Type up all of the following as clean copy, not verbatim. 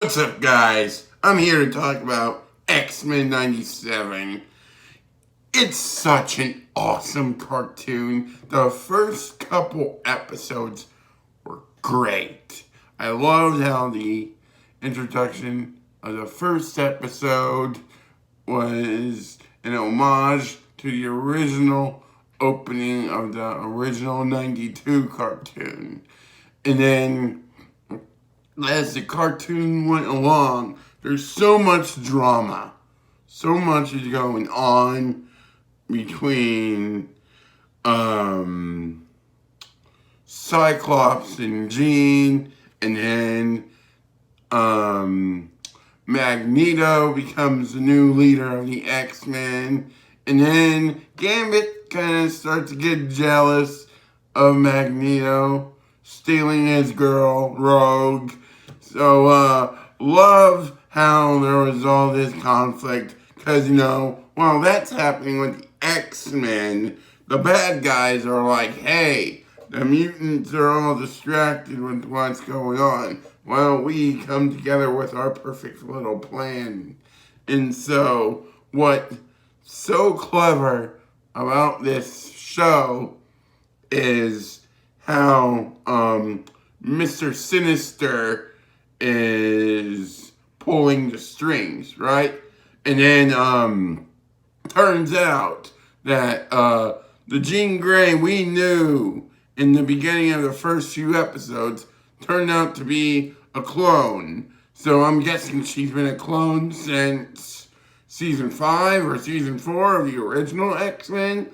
What's up, guys? I'm here to talk about X-Men 97. It's such an awesome cartoon. The first couple episodes were great. I loved how the introduction of the first episode was an homage to the original opening of the original 92 cartoon. And then as the cartoon went along, there's so much drama. So much is going on between Cyclops and Jean, and then Magneto becomes the new leader of the X-Men, and then Gambit kind of starts to get jealous of Magneto stealing his girl, Rogue. So, love how there was all this conflict, because, while that's happening with the X-Men, the bad guys are like, hey, the mutants are all distracted with what's going on. Well, we come together with our perfect little plan. And so, what's so clever about this show is how, Mr. Sinister is pulling the strings, right? And then turns out that the Jean Grey we knew in the beginning of the first few episodes turned out to be a clone. So I'm guessing she's been a clone since season 5 or season 4 of the original X-Men.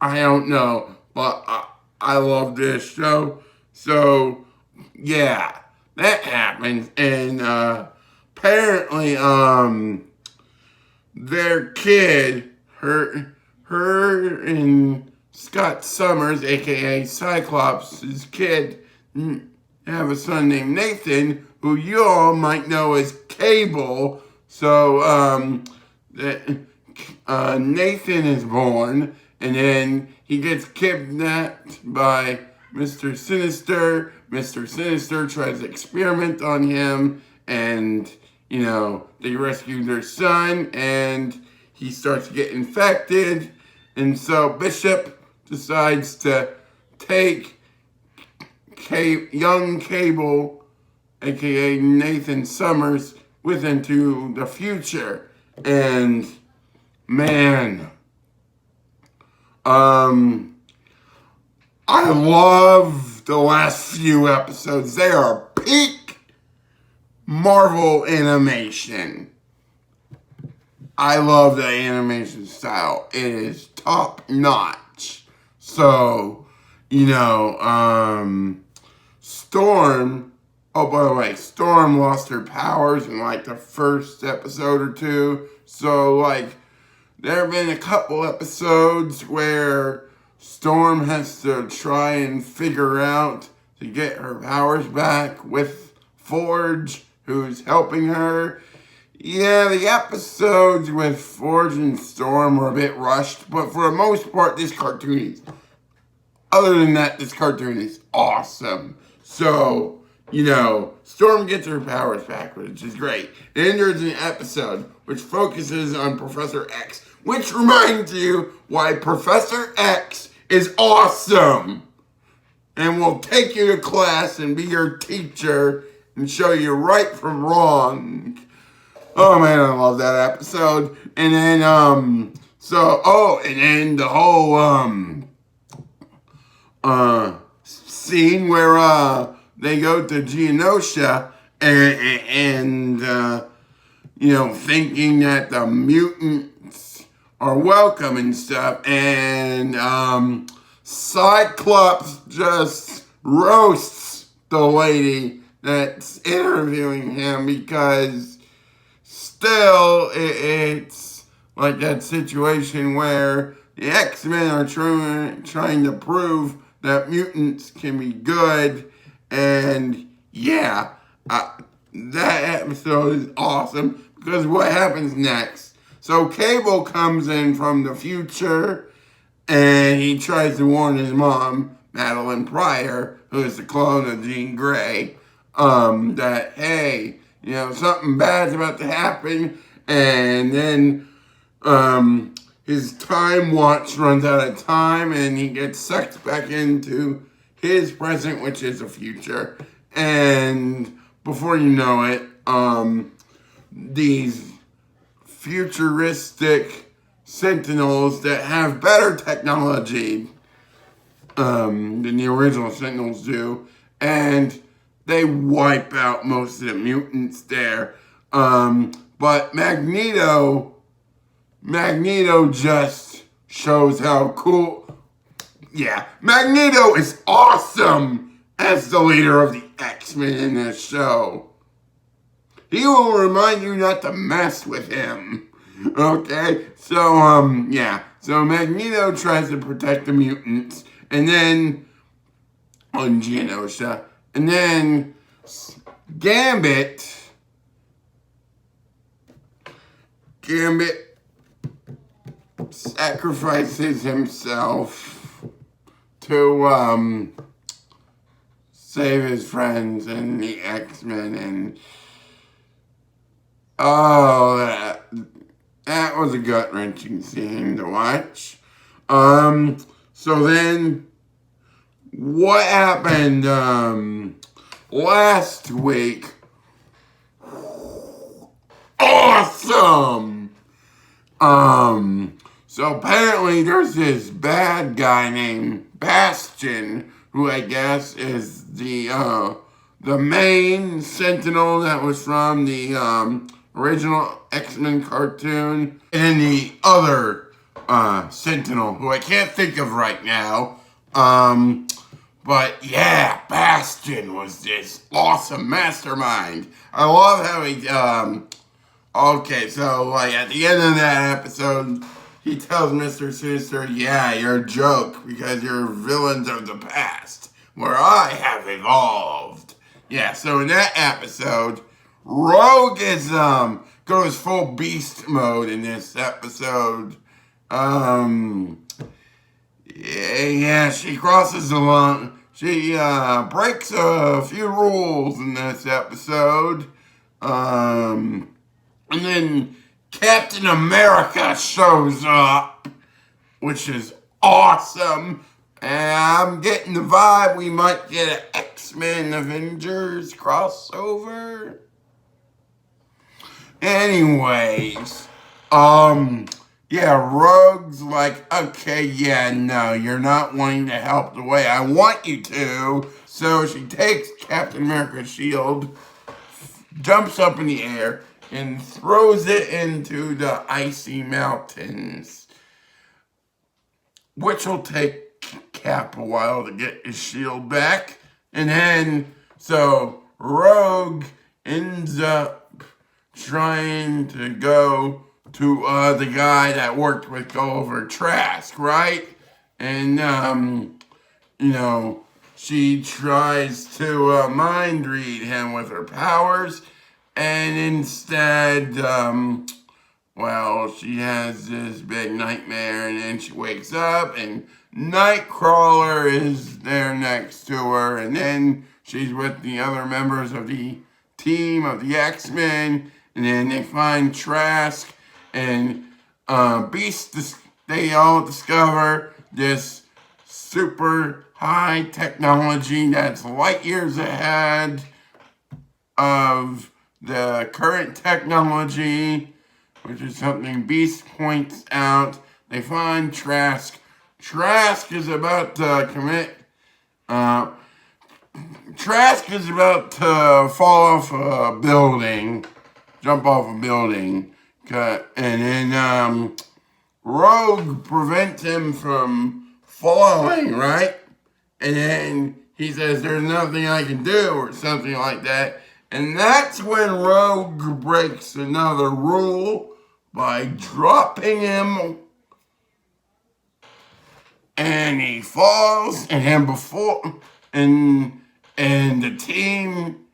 I don't know, but I love this show. So yeah, that happens, and apparently, their kid, her and Scott Summers, aka Cyclops' kid, have a son named Nathan, who you all might know as Cable. So, Nathan is born, and then he gets kidnapped by Mr. Sinister. Mr. Sinister tries to experiment on him, and, they rescue their son, and he starts to get infected. And so Bishop decides to take young Cable, aka Nathan Summers, with into the future. And, man, I love the last few episodes. They are peak Marvel animation. I love the animation style. It is top notch. So, Storm, oh, by the way, Storm lost her powers in the first episode or two. So, there have been a couple episodes where Storm has to try and figure out to get her powers back with Forge, who's helping her. Yeah, the episodes with Forge and Storm were a bit rushed, but for the most part, this cartoon is awesome. So, Storm gets her powers back, which is great. And there's an episode which focuses on Professor X, which reminds you why Professor X is awesome and will take you to class and be your teacher and show you right from wrong. Oh man, I love that episode. And then, and then the whole, scene where, they go to Genosha and thinking that the mutants are welcome and stuff, and Cyclops just roasts the lady that's interviewing him, because still it's like that situation where the X-Men are trying to prove that mutants can be good, and yeah, that episode is awesome, because what happens next? So Cable comes in from the future, and he tries to warn his mom, Madeline Pryor, who is the clone of Jean Grey, that, hey, something bad's about to happen, and then his time watch runs out of time, and he gets sucked back into his present, which is the future. And before you know it, these futuristic Sentinels that have better technology than the original Sentinels do, and they wipe out most of the mutants there. But Magneto just shows how cool. Yeah, Magneto is awesome as the leader of the X-Men in this show. He will remind you not to mess with him. Okay? So, yeah. So Magneto tries to protect the mutants, and then on Genosha, and then Gambit sacrifices himself to save his friends and the X-Men, and that was a gut-wrenching scene to watch. So then what happened last week? Awesome! So apparently there's this bad guy named Bastion, who I guess is the main Sentinel that was from the original X-Men cartoon, and the other Sentinel, who I can't think of right now. But yeah, Bastion was this awesome mastermind. I love how he, okay, so like at the end of that episode, he tells Mr. Sinister, yeah, you're a joke because you're villains of the past, where I have evolved. Yeah, so in that episode, Rogue is, goes full beast mode in this episode. Yeah, she crosses the line. She breaks a few rules in this episode. And then Captain America shows up, which is awesome. And I'm getting the vibe we might get an X-Men Avengers crossover. Anyways, yeah, Rogue's like, okay, yeah, no, you're not wanting to help the way I want you to. So she takes Captain America's shield, jumps up in the air, and throws it into the icy mountains, which will take Cap a while to get his shield back. And then, so Rogue ends up trying to go to the guy that worked with Gulliver Trask, right? And, she tries to mind read him with her powers, and instead, she has this big nightmare, and then she wakes up, and Nightcrawler is there next to her, and then she's with the other members of the team of the X-Men, and then they find Trask, and they all discover this super high technology that's light years ahead of the current technology, which is something Beast points out. They find Trask. Trask is about to fall off a building, jump off a building, and then Rogue prevents him from falling, right? And then he says, there's nothing I can do, or something like that. And that's when Rogue breaks another rule by dropping him, and he falls, and then and the team,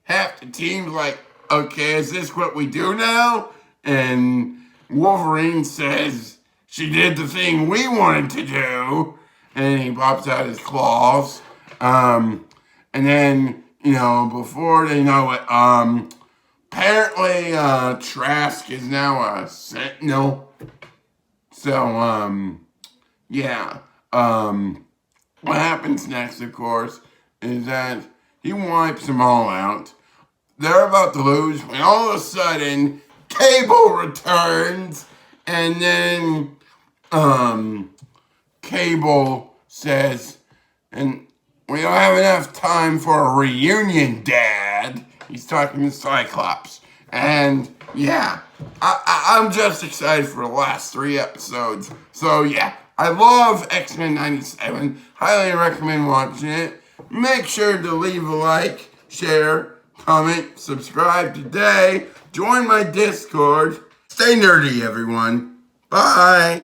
half the team's like, okay, is this what we do now? And Wolverine says, she did the thing we wanted to do, and he pops out his claws. And then, before they know it, apparently, Trask is now a Sentinel. So, yeah. What happens next, of course, is that he wipes them all out. They're about to lose when all of a sudden, Cable returns, and then, Cable says, and we don't have enough time for a reunion, Dad. He's talking to Cyclops. And yeah, I'm just excited for the last 3 episodes. So yeah, I love X-Men 97. Highly recommend watching it. Make sure to leave a like, share, comment, subscribe today. Join my Discord. Stay nerdy, everyone. Bye.